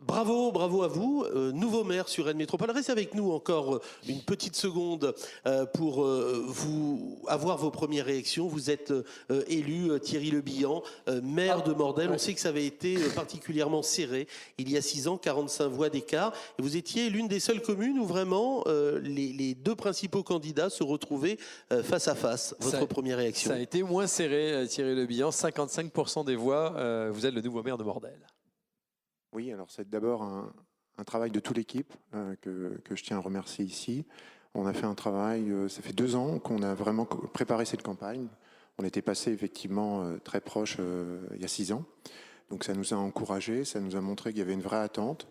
Bravo, bravo à vous. Nouveau maire sur Rennes Métropole. Restez avec nous encore une petite seconde pour vous avoir vos premières réactions. Vous êtes élu, Thierry Le Bihan, maire de Mordel. On sait que ça avait été particulièrement serré il y a 6 ans, 45 voix d'écart. Et vous étiez l'une des seules communes où vraiment les deux principaux candidats se retrouvaient face à face. Votre première réaction? Ça a été moins serré, Thierry Le Bihan. 55% des voix. Vous êtes le nouveau maire de Mordel. Oui, alors c'est d'abord un travail de toute l'équipe que je tiens à remercier ici. On a fait un travail, ça fait 2 ans qu'on a vraiment préparé cette campagne. On était passé effectivement très proche il y a 6 ans. Donc ça nous a encouragés, ça nous a montré qu'il y avait une vraie attente.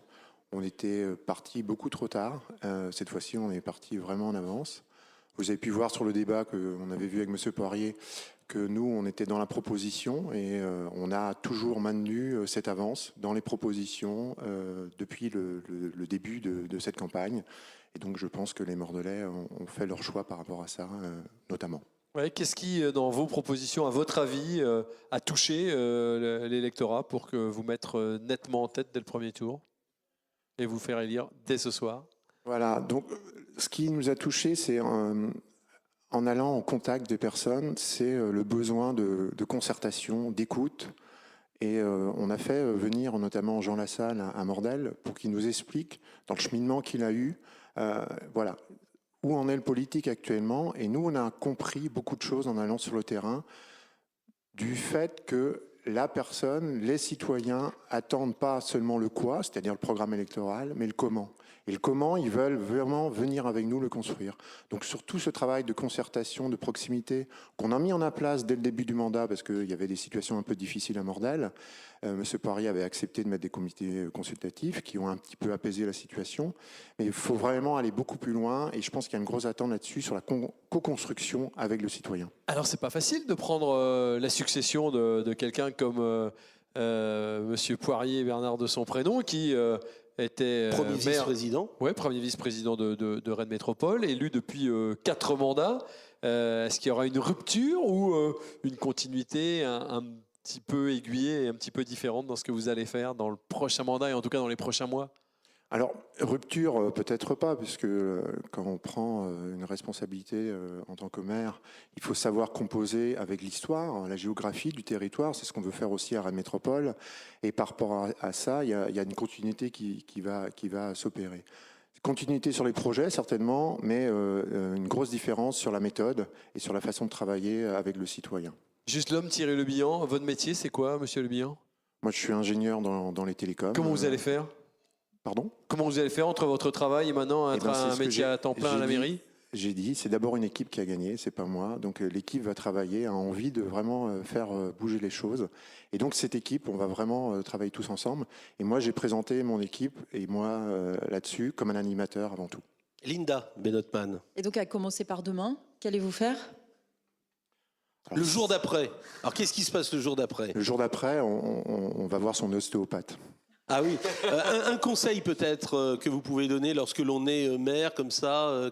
On était parti beaucoup trop tard. Cette fois-ci, on est parti vraiment en avance. Vous avez pu voir sur le débat qu'on avait vu avec M. Poirier que nous, on était dans la proposition et on a toujours maintenu cette avance dans les propositions depuis le début de cette campagne. Et donc, je pense que les Mordelais ont fait leur choix par rapport à ça, notamment. Ouais, qu'est-ce qui, dans vos propositions, à votre avis, a touché l'électorat pour que vous mettre nettement en tête dès le premier tour et vous faire élire dès ce soir? Voilà, donc ce qui nous a touché, c'est en allant en contact des personnes, c'est le besoin de concertation, d'écoute. Et on a fait venir notamment Jean Lassalle à Mordel pour qu'il nous explique, dans le cheminement qu'il a eu, voilà, où en est le politique actuellement. Et nous, on a compris beaucoup de choses en allant sur le terrain, du fait que la personne, les citoyens attendent pas seulement le quoi, c'est-à-dire le programme électoral, mais le comment. Et le comment, ils veulent vraiment venir avec nous le construire. Donc sur tout ce travail de concertation, de proximité, qu'on a mis en place dès le début du mandat, parce qu'il y avait des situations un peu difficiles à Mordel, M. Poirier avait accepté de mettre des comités consultatifs qui ont un petit peu apaisé la situation. Mais il faut vraiment aller beaucoup plus loin, et je pense qu'il y a une grosse attente là-dessus sur la co-construction avec le citoyen. Alors, c'est pas facile de prendre la succession de quelqu'un comme M. Poirier, Bernard de son prénom, qui était Premier vice-président. Ouais, premier vice-président de Rennes Métropole, élu depuis 4 mandats. Est-ce qu'il y aura une rupture ou une continuité un petit peu aiguillée et un petit peu différente dans ce que vous allez faire dans le prochain mandat et en tout cas dans les prochains mois? Alors, rupture, peut-être pas, puisque quand on prend une responsabilité en tant que maire, il faut savoir composer avec l'histoire, la géographie du territoire. C'est ce qu'on veut faire aussi à Rennes Métropole. Et par rapport à ça, il y a une continuité qui va s'opérer. Continuité sur les projets, certainement, mais une grosse différence sur la méthode et sur la façon de travailler avec le citoyen. Juste l'homme, Thierry Le Bihan. Votre métier, c'est quoi, monsieur Le Bihan? Moi, je suis ingénieur dans les télécoms. Comment vous allez faire? Pardon? Comment vous allez faire entre votre travail et maintenant un métier à temps plein à la mairie? J'ai dit, c'est d'abord une équipe qui a gagné, c'est pas moi. Donc l'équipe va travailler, a envie de vraiment faire bouger les choses. Et donc cette équipe, on va vraiment travailler tous ensemble. Et moi, j'ai présenté mon équipe et moi là-dessus comme un animateur avant tout. Linda Benotman. Et donc à commencer par demain, qu'allez-vous faire? Le jour d'après. Alors qu'est-ce qui se passe le jour d'après? Le jour d'après, on va voir son ostéopathe. Ah oui, un conseil peut-être que vous pouvez donner lorsque l'on est maire comme ça,